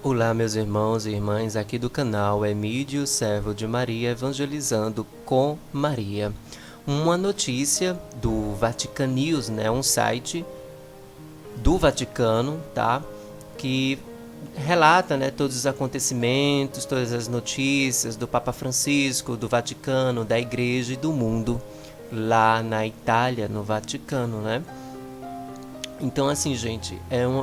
Olá, meus irmãos e irmãs aqui do canal Emídio, servo de Maria, evangelizando com Maria. Uma notícia do Vaticanews, um site do Vaticano, tá? Que relata, todos os acontecimentos, todas as notícias do Papa Francisco, do Vaticano, da Igreja e do mundo lá na Itália, no Vaticano, Então, assim, gente,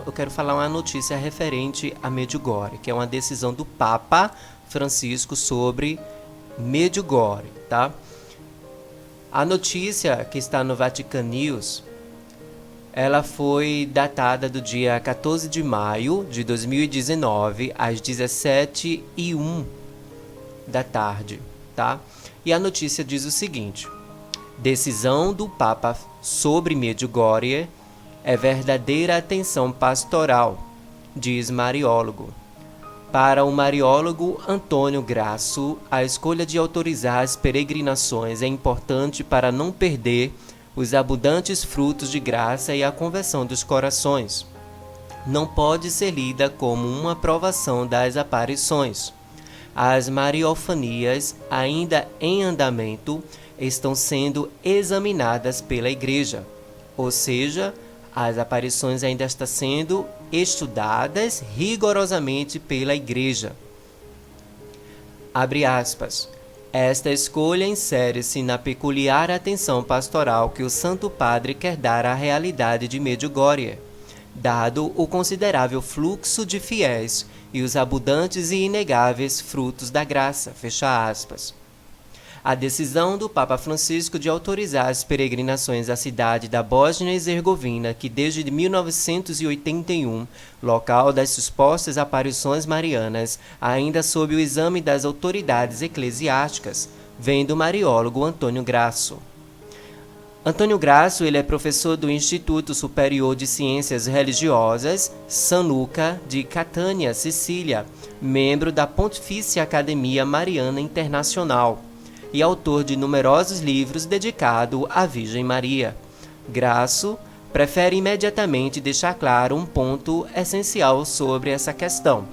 eu quero falar uma notícia referente a Medjugorje, que é uma decisão do Papa Francisco sobre Medjugorje, tá? A notícia que está no Vaticanews, ela foi datada do dia 14 de maio de 2019, às 17h01 da tarde, tá? E a notícia diz o seguinte: decisão do Papa sobre Medjugorje é verdadeira atenção pastoral, diz mariólogo. Para o mariólogo Antônio Grasso, a escolha de autorizar as peregrinações é importante para não perder os abundantes frutos de graça e a conversão dos corações. Não pode ser lida como uma provação das aparições. As mariofanias, ainda em andamento, estão sendo examinadas pela Igreja, ou seja, as aparições ainda estão sendo estudadas rigorosamente pela Igreja. Abre aspas. Esta escolha insere-se na peculiar atenção pastoral que o Santo Padre quer dar à realidade de Medjugorje, dado o considerável fluxo de fiéis e os abundantes e inegáveis frutos da graça. Fecha aspas. A decisão do Papa Francisco de autorizar as peregrinações à cidade da Bósnia e Herzegovina, que desde 1981, local das supostas aparições marianas, ainda sob o exame das autoridades eclesiásticas, vem do mariólogo Antônio Grasso. Antônio Grasso ele é professor do Instituto Superior de Ciências Religiosas, San Luca, de Catânia, Sicília, membro da Pontifícia Academia Mariana Internacional e autor de numerosos livros dedicados à Virgem Maria. Grasso prefere imediatamente deixar claro um ponto essencial sobre essa questão.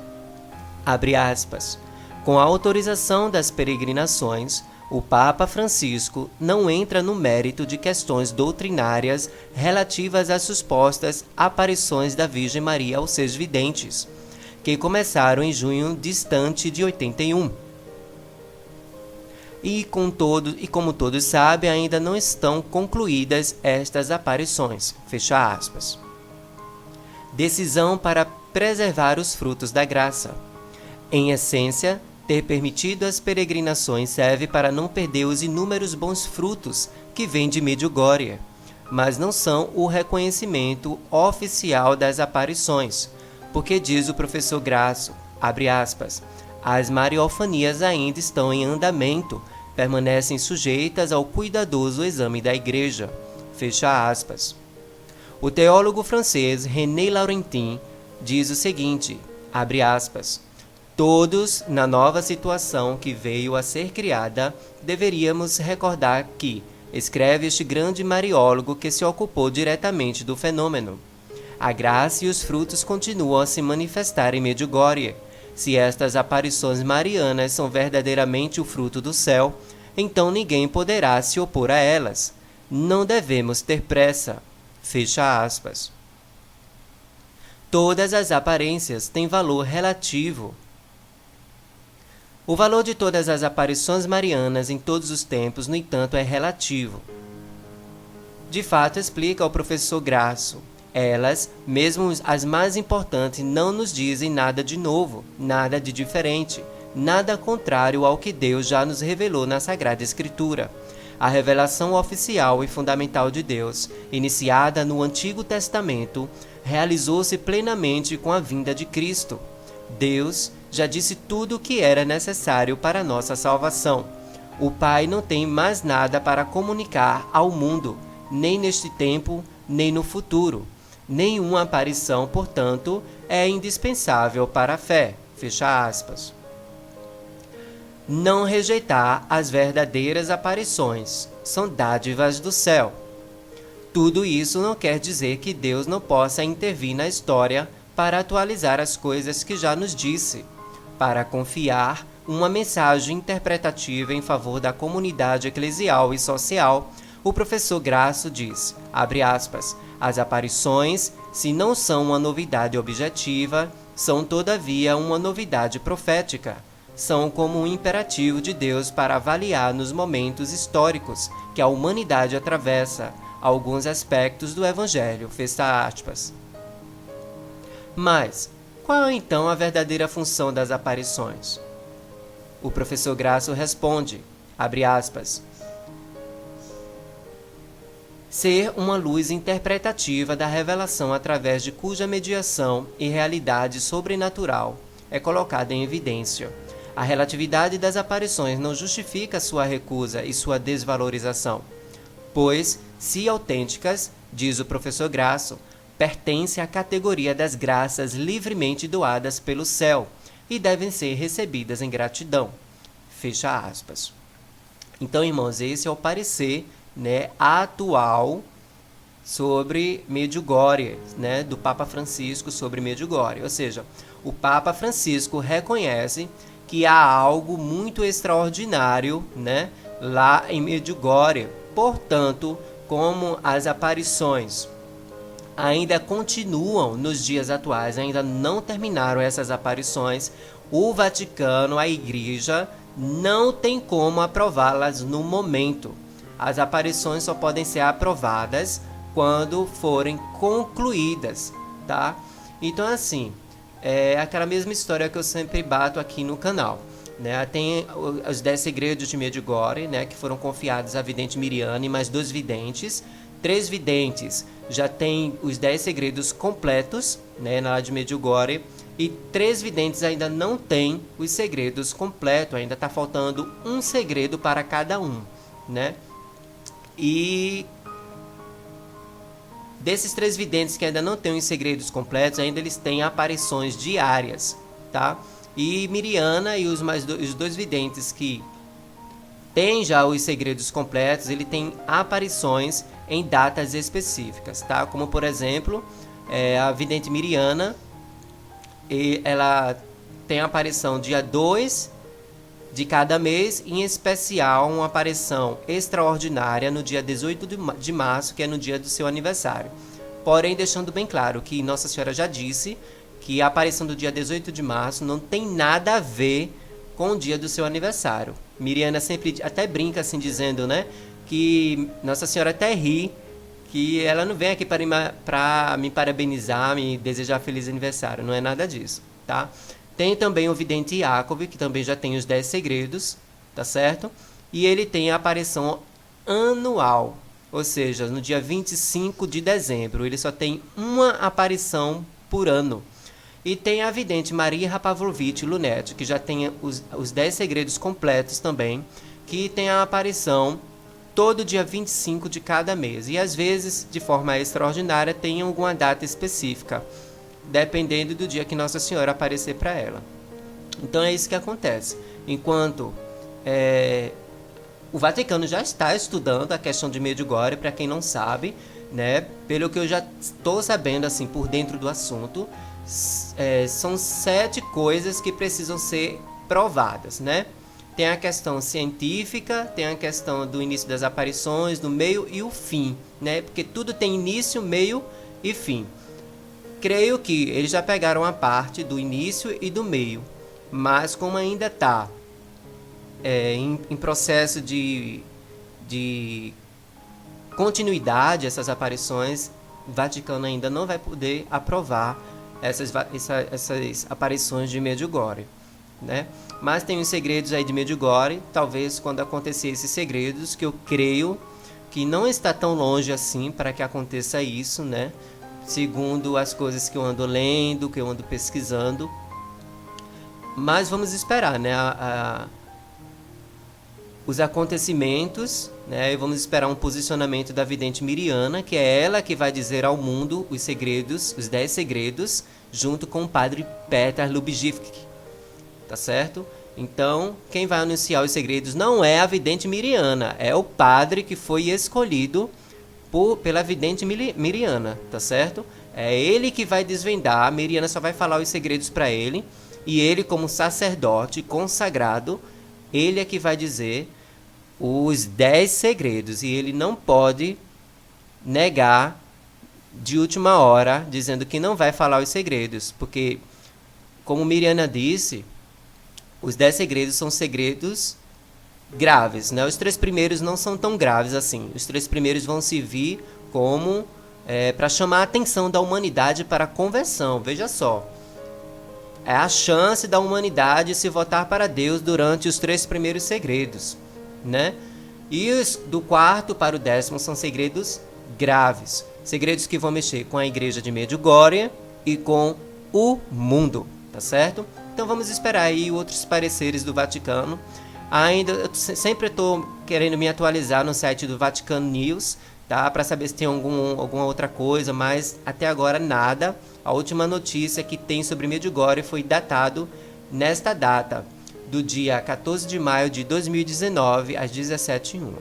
Abre aspas. Com a autorização das peregrinações, o Papa Francisco não entra no mérito de questões doutrinárias relativas às supostas aparições da Virgem Maria aos seus videntes, que começaram em junho distante de 81. E como todos sabem, ainda não estão concluídas estas aparições. Fecha aspas. Decisão para preservar os frutos da graça. Em essência, ter permitido as peregrinações serve para não perder os inúmeros bons frutos que vêm de Medjugorje, mas não são o reconhecimento oficial das aparições, porque diz o professor Grasso, abre aspas, as mariofanias ainda estão em andamento, permanecem sujeitas ao cuidadoso exame da Igreja. Fecha aspas. O teólogo francês René Laurentin diz o seguinte, abre aspas, todos, na nova situação que veio a ser criada, deveríamos recordar que, escreve este grande mariólogo que se ocupou diretamente do fenômeno, a graça e os frutos continuam a se manifestar em Medjugorje. Se estas aparições marianas são verdadeiramente o fruto do céu, então ninguém poderá se opor a elas. Não devemos ter pressa. Fecha aspas. Todas as aparências têm valor relativo. O valor de todas as aparições marianas em todos os tempos, no entanto, é relativo. De fato, explica o professor Grasso, elas, mesmo as mais importantes, não nos dizem nada de novo, nada de diferente, nada contrário ao que Deus já nos revelou na Sagrada Escritura. A revelação oficial e fundamental de Deus, iniciada no Antigo Testamento, realizou-se plenamente com a vinda de Cristo. Deus já disse tudo o que era necessário para a nossa salvação. O Pai não tem mais nada para comunicar ao mundo, nem neste tempo, nem no futuro. Nenhuma aparição, portanto, é indispensável para a fé. Fecha aspas. Não rejeitar as verdadeiras aparições. São dádivas do céu. Tudo isso não quer dizer que Deus não possa intervir na história para atualizar as coisas que já nos disse, para confiar uma mensagem interpretativa em favor da comunidade eclesial e social. O professor Grasso diz, abre aspas, as aparições, se não são uma novidade objetiva, são todavia uma novidade profética. São como um imperativo de Deus para avaliar nos momentos históricos que a humanidade atravessa alguns aspectos do Evangelho. Fecha aspas. Mas, qual é então a verdadeira função das aparições? O professor Grasso responde, abre aspas, ser uma luz interpretativa da revelação através de cuja mediação e realidade sobrenatural é colocada em evidência. A relatividade das aparições não justifica sua recusa e sua desvalorização, pois, se autênticas, diz o professor Grasso, pertencem à categoria das graças livremente doadas pelo céu e devem ser recebidas em gratidão. Fecha aspas. Então, irmãos, esse é o parecer, né, atual sobre Medjugorje, né, do Papa Francisco sobre Medjugorje. Ou seja, o Papa Francisco reconhece que há algo muito extraordinário, né, lá em Medjugorje. Portanto, como as aparições ainda continuam nos dias atuais, ainda não terminaram essas aparições, o Vaticano, a Igreja, não tem como aprová-las no momento. As aparições só podem ser aprovadas quando forem concluídas, tá? Então, assim, é aquela mesma história que eu sempre bato aqui no canal, né? Tem os 10 segredos de Medjugorje, né, que foram confiados à vidente Miriana e mais 2 videntes. 3 videntes já têm os 10 segredos completos, né, na de Medjugorje, e 3 videntes ainda não têm os segredos completos, ainda está faltando um segredo para cada um, né? E desses 3 videntes que ainda não têm os segredos completos, ainda eles têm aparições diárias, tá? E Miriana e os 2 videntes que têm já os segredos completos, ele tem aparições em datas específicas, tá? Como, por exemplo, a vidente Miriana, ela tem aparição dia 2 de cada mês, em especial uma aparição extraordinária no dia 18 de março, que é no dia do seu aniversário. Porém, deixando bem claro que Nossa Senhora já disse que a aparição do dia 18 de março não tem nada a ver com o dia do seu aniversário. Miriana sempre até brinca assim, dizendo, né, que Nossa Senhora até ri, que ela não vem aqui para me parabenizar, me desejar feliz aniversário. Não é nada disso, tá? Tem também o vidente Jacob, que também já tem os 10 segredos, tá certo? E ele tem a aparição anual, ou seja, no dia 25 de dezembro. Ele só tem uma aparição por ano. E tem a vidente Maria Pavlovich Lunetti, que já tem os 10 segredos completos também, que tem a aparição todo dia 25 de cada mês. E às vezes, de forma extraordinária, tem alguma data específica, dependendo do dia que Nossa Senhora aparecer para ela. Então é isso que acontece. Enquanto o Vaticano já está estudando a questão de Medjugorje, para quem não sabe, né, pelo que eu já estou sabendo assim por dentro do assunto, são 7 coisas que precisam ser provadas, né? Tem a questão científica, tem a questão do início das aparições, do meio e o fim, né? Porque tudo tem início, meio e fim. Creio que eles já pegaram a parte do início e do meio, mas como ainda está em processo de continuidade essas aparições, o Vaticano ainda não vai poder aprovar essas aparições de Medjugorje, né? Mas tem os segredos aí de Medjugorje, talvez quando acontecer esses segredos, que eu creio que não está tão longe assim para que aconteça isso, né? Segundo as coisas que eu ando lendo, que eu ando pesquisando. Mas vamos esperar, né? Os acontecimentos, né? E vamos esperar um posicionamento da vidente Miriana, que é ela que vai dizer ao mundo os segredos, os 10 segredos, junto com o padre Petar Lubijivki, tá certo? Então, quem vai anunciar os segredos não é a vidente Miriana, é o padre que foi escolhido pela vidente Miriana, tá certo? É ele que vai desvendar, a Meriana só vai falar os segredos para ele, e ele, como sacerdote consagrado, ele é que vai dizer os 10 segredos, e ele não pode negar de última hora, dizendo que não vai falar os segredos, porque, como Meriana disse, os 10 segredos são segredos graves, né? Os 3 primeiros não são tão graves assim. Os 3 primeiros vão servir como para chamar a atenção da humanidade para a conversão. Veja só, é a chance da humanidade se voltar para Deus durante os 3 primeiros segredos, né? E os do 4º para o 10º são segredos graves, segredos que vão mexer com a igreja de Medjugorje e com o mundo, tá certo? Então vamos esperar aí outros pareceres do Vaticano. Ainda, eu sempre estou querendo me atualizar no site do Vatican News, tá? Para saber se tem alguma outra coisa, mas até agora nada. A última notícia que tem sobre Medjugorje foi datado nesta data, do dia 14 de maio de 2019, às 17h01.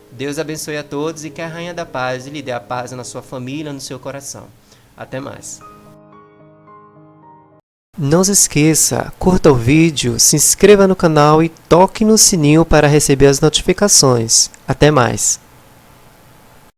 Deus abençoe a todos e que a Rainha da Paz lhe dê a paz na sua família, no seu coração. Até mais. Não se esqueça, curta o vídeo, se inscreva no canal e toque no sininho para receber as notificações. Até mais!